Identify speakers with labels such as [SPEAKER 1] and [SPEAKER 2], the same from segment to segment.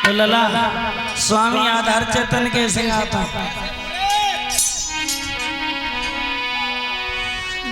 [SPEAKER 1] तो लला स्वामी आधार चेतन कैसे आता?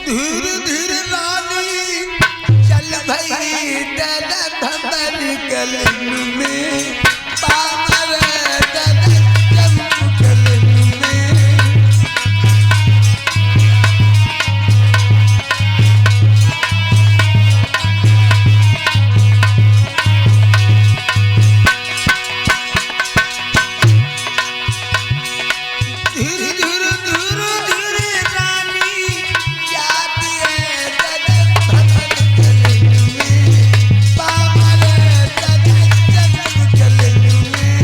[SPEAKER 2] धीरे धीरे रानी चल भई दादा भबर कलन में पामर दादा जम कलन में धीरे धीरे धीरे धीरे रानी जाती है दादा भबर कलन में पामर दादा जम कलन में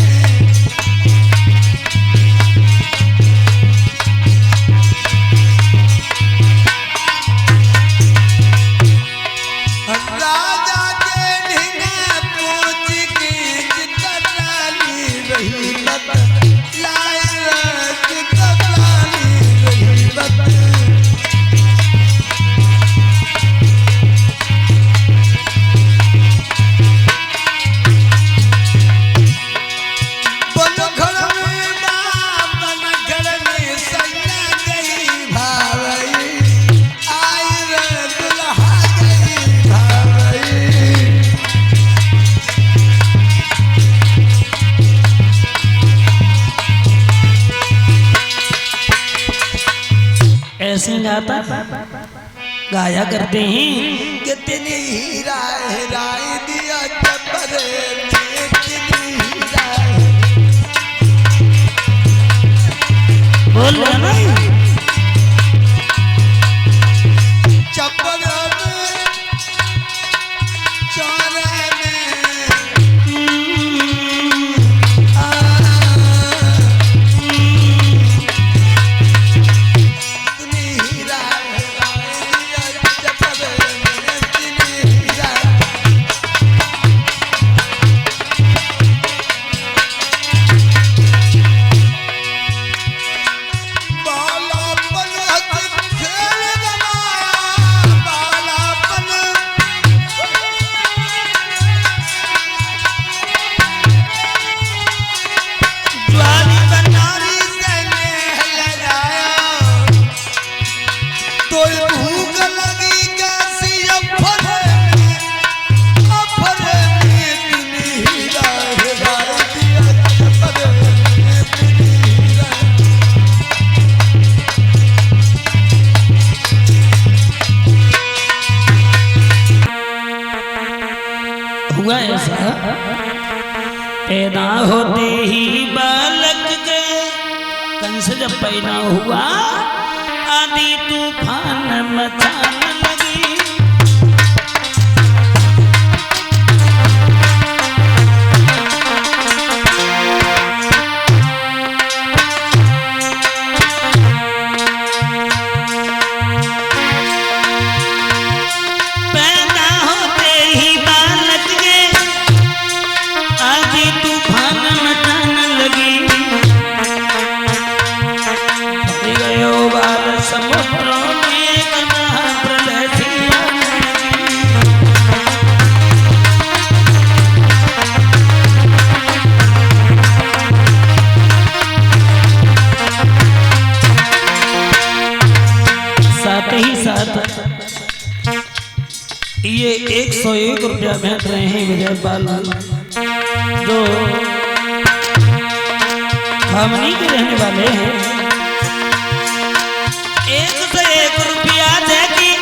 [SPEAKER 2] राजा के ढिंगा पहुंच के चितराली रही बत लाए राज कबराली रही बत बनखड़ में बनखड़ में सैया गई भावई आई रे दुल्हा गई भावई
[SPEAKER 1] ऐसे गाता गाया करते हैं।
[SPEAKER 2] कितनी हीरा है राय दिया चपरे में कितनी हीरा है
[SPEAKER 1] बोल रहे ना
[SPEAKER 2] चपर में चौरे में कितनी हीरा है राय दिया चपरे में कितनी हीरा बालापन हक खेल गवाया बालापन ज्वाली बनारी से नेह लगाया तो भूख लगी कैसी अफरे में इतनी हीरा है राय दिया चपरे में इतनी हीरा
[SPEAKER 1] हुआ ऐसा पैदा होते ही बालक के कंस जब पैदा हुआ आदि तूफान मचाने लगी। पैदा होते ही बालक के आदि तूफान मचाने लगी। भर गयो बाल समुद्रों में एक महाप्रलय थी आने लगी। साथ ही साथ ये 101 रुपया भेज रहे हैं विजय बाल जो भावनी के रहने वाले हैं। 101 रुपया देगी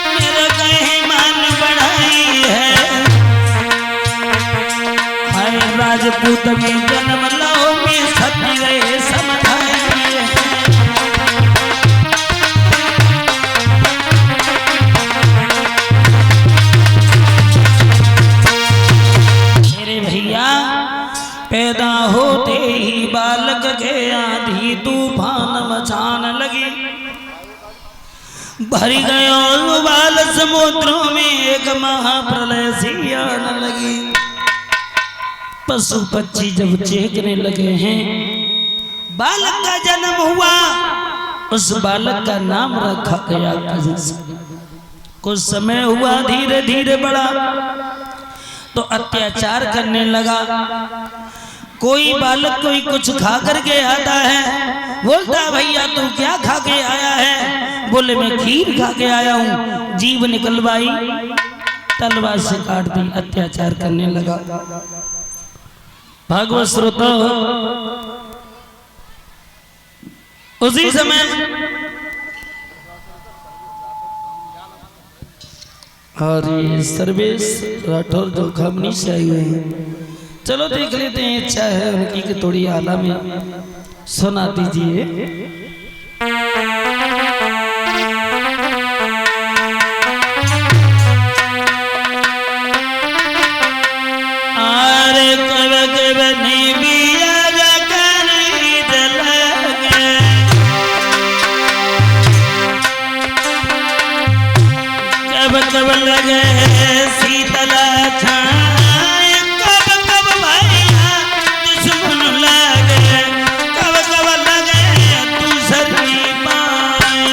[SPEAKER 1] मेरे कहे मान बढ़ाई है। हाय राजपूत में जन्म लो में क्षत्रिय समझाई है। मेरे भैया पैदा होते ही बालक के आंधी तूफान मचान लगी। भर गयो बाल समुद्रों में एक महाप्रलय सी आने लगी। पशु पक्षी जब चेखने लगे हैं बालक का जन्म हुआ उस बालक का नाम रखा गया। कुछ समय हुआ धीरे धीरे बड़ा तो अत्याचार करने लगा। कोई बालक कोई कुछ खा करके आता है, बोलता भैया तू क्या खा के आया है? बोले मैं खीर खा के आया हूँ। जीभ निकलवाई, तलवार से काट दी, अत्याचार करने लगा। भागवत श्रोता, उसी समय और ये सर्वेश राठौर जो खमनी से आए हुए हैं, चलो देख लेते हैं, इच्छा है उनकी कि थोड़ी आला में सुना दीजिए। आरे कब कब नहीं बिया कब लगे शीतला छाए, कब कब भैया दुश्मन लगे, कब कब लगे दूसरी पाए।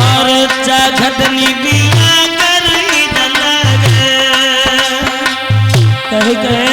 [SPEAKER 1] और चाखतनी बिया करी न लगे, कह गए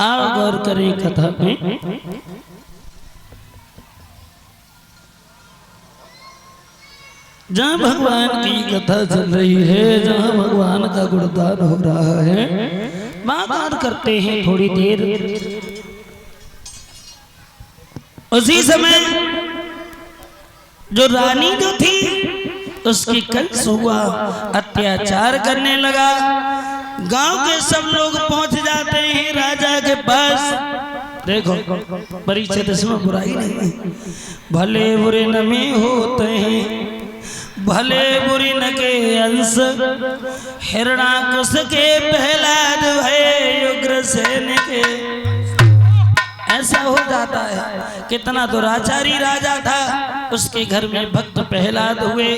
[SPEAKER 1] आओ गौर करें कथा में। जहाँ भगवान की कथा चल रही है, जहाँ भगवान का गुणगान हो रहा है, बात करते हैं थोड़ी देर। उसी समय जो रानी जो थी उसकी कंस हुआ, अत्याचार करने लगा। गांव के सब लोग पहुंच जाते हैं राजा के पास। देखो परीक्षित इसमें बुराई नहीं है, भले बुरे न में होते हैं, भले बुरी न के अंश। हिरणाकुश के प्रहलाद भय उग्रसेन के, ऐसा हो जाता है। कितना दुराचारी राजा था, उसके घर में भक्त प्रहलाद हुए।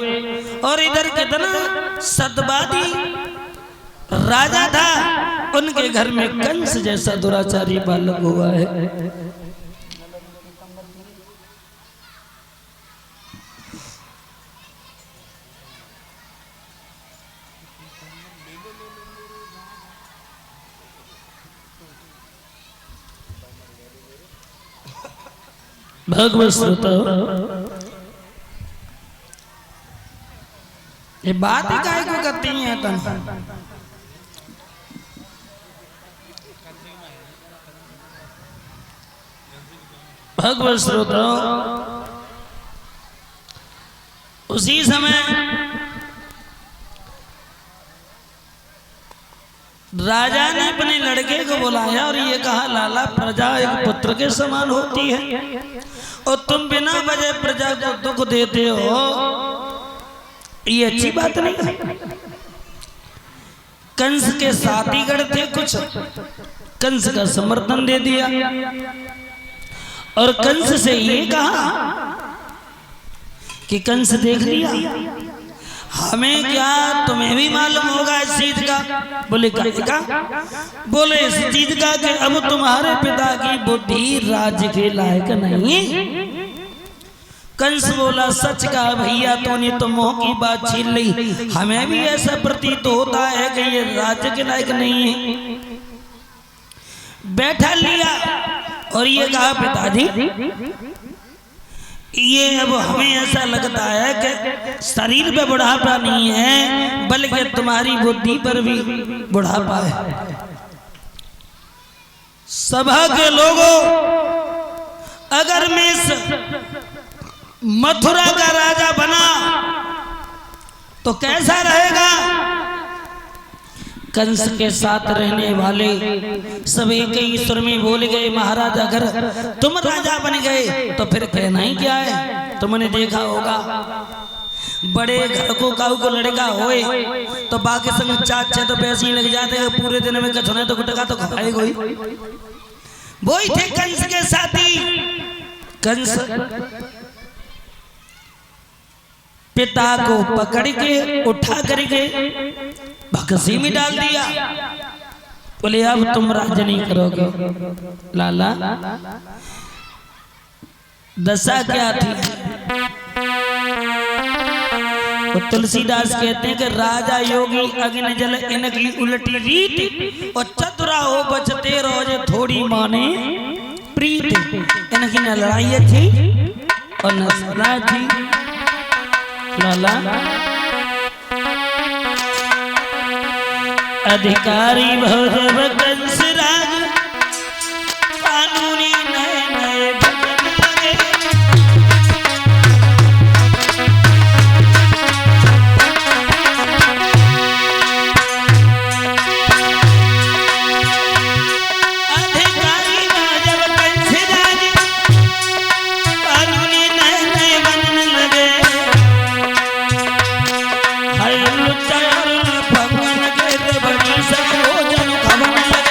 [SPEAKER 1] और इधर कितना सतवादी राजा था, उनके घर में कंस जैसा दुराचारी बालक हुआ है। भगवत श्रोता, ये बात ही काहे को करती हैं तन? भगवत श्रोता, उसी समय राजा ने अपने लड़के को बुलाया और ये कहा, लाला प्रजा एक पुत्र के समान होती है और तुम बिना वजह प्रजा को दुख देते हो, ये अच्छी बात नहीं है। कंस के साथी गढ़ थे कुछ, कंस का समर्थन दे दिया और कंस से ये कहा कि कंस देख लिया, हमें क्या तुम्हें भी मालूम होगा इस चीज का? बोले क्या? बोले इस चीज का कि अब तुम्हारे पिता की बुद्धि राज्य के लायक नहीं। कंस बोला, सच का भैया, तूने तो मोह की बात छीन ली, हमें भी ऐसा प्रतीत होता है कि ये राज्य के लायक नहीं है। बैठा लिया और ये कहा, पिताजी ये अब हमें ऐसा लगता है कि शरीर पे बुढ़ापा नहीं है, बल्कि तुम्हारी बुद्धि पर भी बुढ़ापा है। सभा के लोगों, अगर मैं इस मथुरा का राजा बना तो कैसा रहेगा? कंस के साथ रहने वाले सब एक ही सुर में बोल गए, महाराज अगर तुम राजा बन गए तो फिर कहना ही क्या है। तुमने देखा होगा बड़े घर को काऊ को लड़का होए तो बाकी संग चाचा तो पैसे ही लग जाते हैं, पूरे दिन में कछुना तो गुटका तो खाए कोई। वही थे कंस के साथी। कंस पिता को पकड़ के उठा करके भक्सी में डाल दिया। बोले अब तुम राज्य नहीं करोगे। लाला दशा क्या थी? तो तुलसीदास कहते हैं कि राजा योगी अग्नि जल इनकी उलटी रीत और चतुरा हो बचते रोज थोड़ी माने प्रीत। इनकी न लड़ाई थी और न सदा थी। लाला अधिकारी भव कंस राज कानूनी नए नए भजन लगे। अधिकारी भव कंस राज कानूनी नए नए बनने लगे। हर लुच्चा भगवान के बड़ी सब भोजन खवन लगे।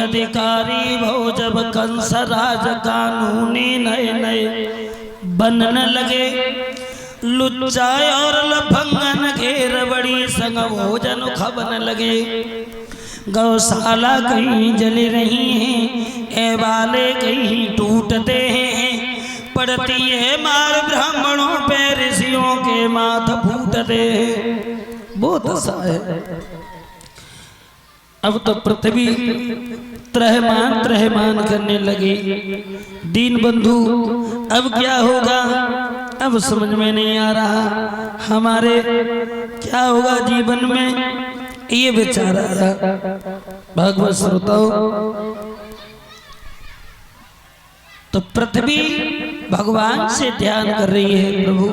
[SPEAKER 1] अधिकारी भो जब कंस राज कानूनी नए नए बनने लगे, लुच्चा और लफंगन घेर बड़ी संग भोजन खबन लगे। गौशाला कहीं जल रही हैं, ए वाले कहीं टूटते हैं, पड़ती है मार ब्राह्मणों पे ऋषियों के माथ फूटते हैं। बहुत अच्छा है। अब तो पृथ्वी त्रहमान करने लगी। दीन बंधु अब क्या होगा, अब समझ में नहीं आ रहा हमारे क्या होगा जीवन में, ये विचार आया। भागवत श्रोताओ, तो पृथ्वी भगवान से ध्यान कर रही है, प्रभु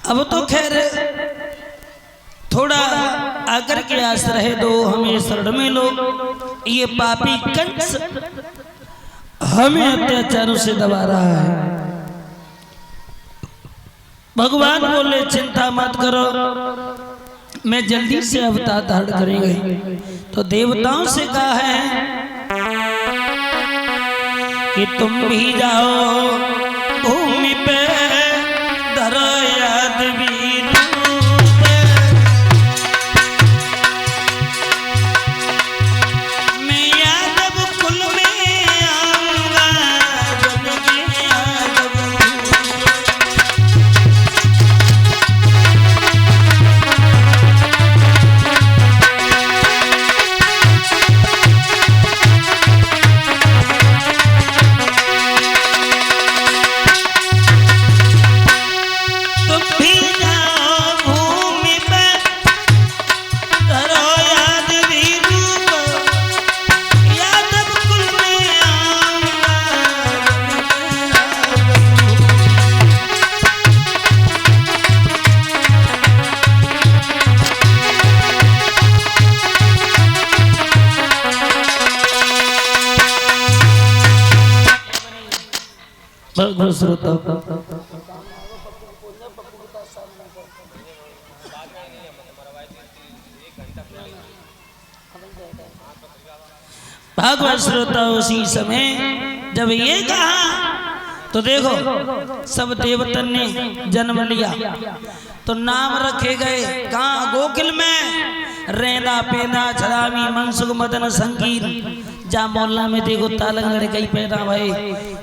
[SPEAKER 1] अब तो खैर थोड़ा आकर के आश्रय दो, हमें शरण में लो। ये पापी कंस हमें अत्याचारों से दबा रहा है। भगवान बोले चिंता मत करो, मैं जल्दी से अवतार धारण करेंगे। तो देवताओं से कहा है कि तुम भी जाओ भूमि पे धरो याद वीर, मैं यादव कुल में आऊंगा जब के यादव। श्रोता भागवत श्रोता उसी समय जब ये कहा तो देखो सब देवतन ने जन्म लिया, तो नाम रखे गए कहाँ, गोकुल में रेना पेना छरामी मनसुख मदन संगीत। जा मोहल्ला में देखो तालंगड़ कई पैदा भाई।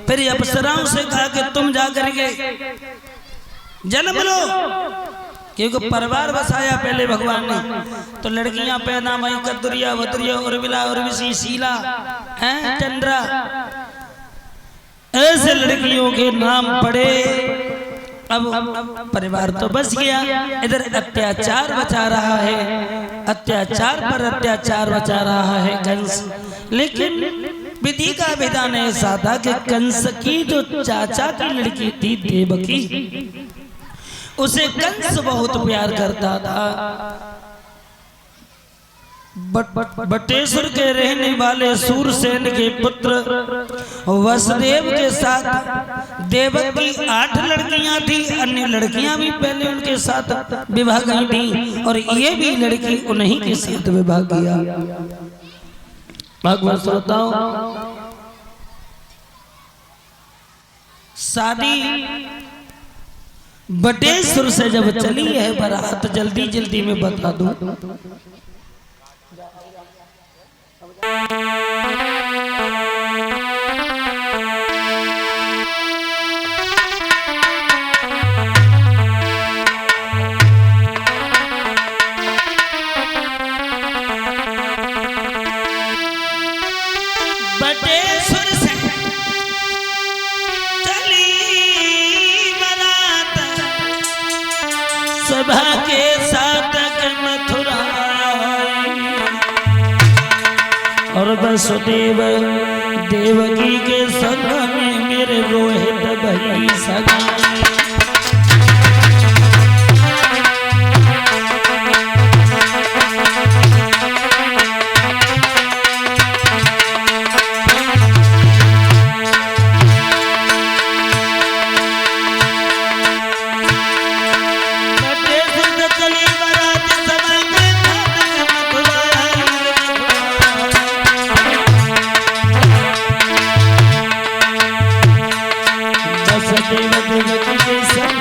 [SPEAKER 1] फिर अप्सराओं से कहा कि तुम जा करके जन्म लो, क्योंकि परिवार बसाया पहले भगवान ने। तो लड़कियां पैदा भाई कदुरिया वदुरिया उर्मिला उर्विशी शीला हैं चंद्रा, ऐसे लड़कियों के नाम पड़े। अब परिवार तो बस गया, इधर अत्याचार बचा रहा है, अत्याचार पर अत्याचार बचा रहा है कंस। लेकिन विधि का विधान ऐसा था कि कंस की जो चाचा की लड़की थी देवकी, उसे कंस बहुत प्यार करता था। बटेश्वर के रहने वाले सूरसेन के पुत्र वसुदेव के साथ देवकी 8 लड़कियां थी, अन्य लड़कियां भी पहले उनके साथ विवाह गई थी, और ये भी लड़की उन्हीं के साथ विवाह किया। भागवत श्रोताओं, शादी बटेश्वर से जब चली है बारात, जल्दी जल्दी में बता दूं, बटेश्वर से चली बारात सभा के साथ मथुरा, और वसुदेव देवकी के संग में मेरे रोहित भाई सगाई। सदैव देवकी के संग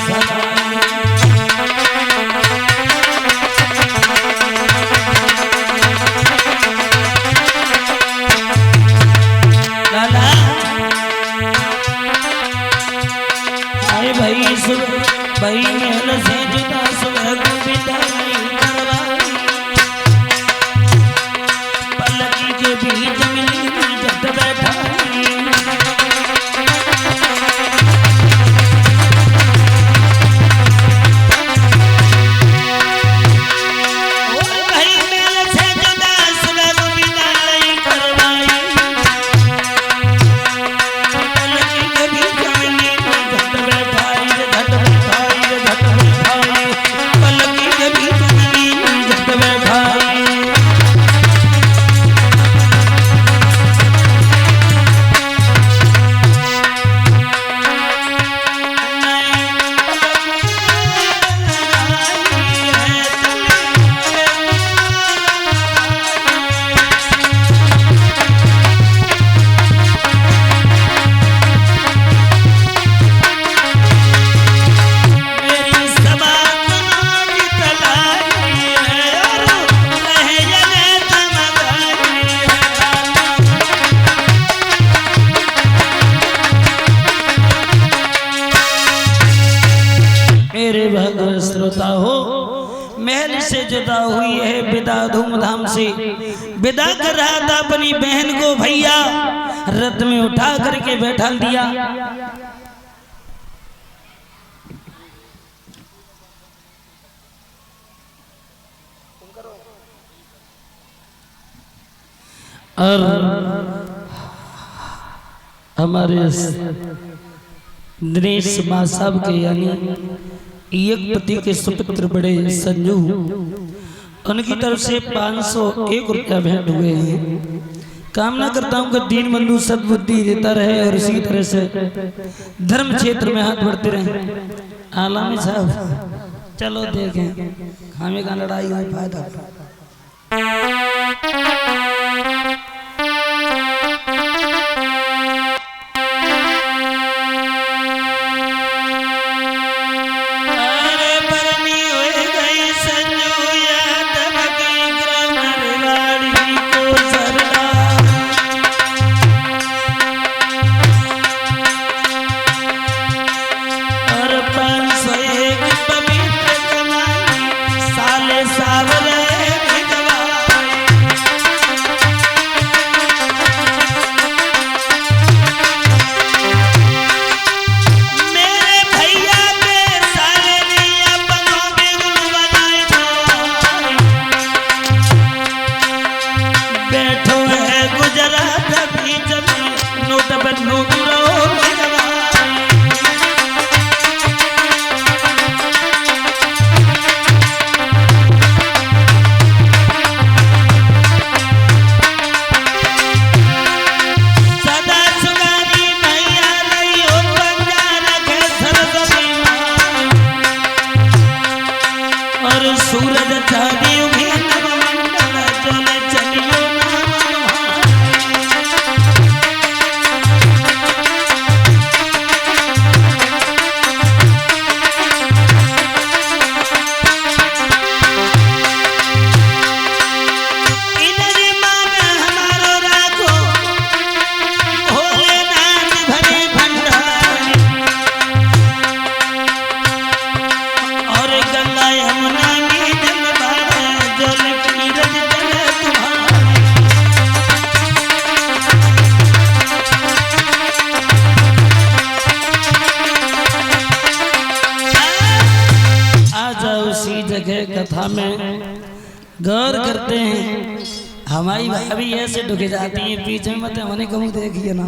[SPEAKER 1] सदा। लाला आए भाई भाई महल से जुदा सुबह को बिदाई करवाई, पलकी के बीच मिली जब बैठाई। भाई महल से जुदा सुबह को बिदाई करवाई, पलकी के बीच मिली जब बैठाई झट बैठाई झट बैठाई, पलकी के बीच मिली झट बैठाई। मेरी सभा की तलाई है और लहजने तमगाई है। मेरे भगवान श्रोता हो, महल से जुदा हुई है विदा धूमधाम से। विदा कर रहा था अपनी बहन को भैया, रथ में उठा करके बैठा दिया। और हमारे दिनेश माँ साहब के यानी एक पति के सुपुत्र बड़े संजू, उनकी तरफ से 501 रुपया भेंट हुए हैं। कामना करता हूँ कि दीन बंधु सद्बुद्धि देता रहे और इसी तरह से धर्म क्षेत्र में हाथ बढ़ते रहे। आलामी साहब चलो देखें खामे का लड़ाई में फायदा। अरे परनी हो गई संजू यादव की ग्रामर गाड़ी को सरदार। और 501 पवित्र कमाई साले सावरे सूरज चाँदी उगी नवमंडल चले चलियो कथा में गौर करते हैं। हमारी भाभी ऐसे ढुक जाती है बीच में, मत हमने कहूँ देखिए ना।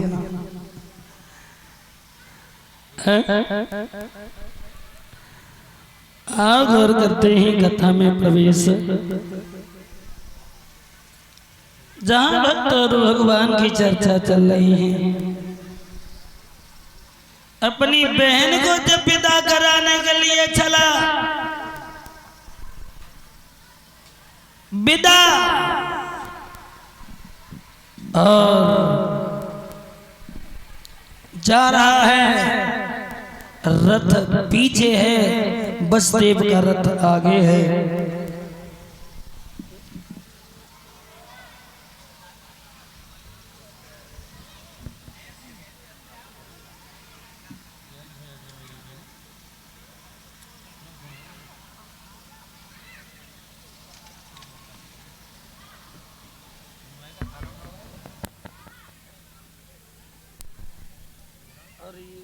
[SPEAKER 1] आप गौर करते हैं कथा में प्रवेश, जहाँ भक्त और भगवान की चर्चा चल रही है। अपनी बहन को जब विदा कराने के लिए चला, विदा और जा रहा है, रथ पीछे है, बसदेव का रथ आगे है। और ये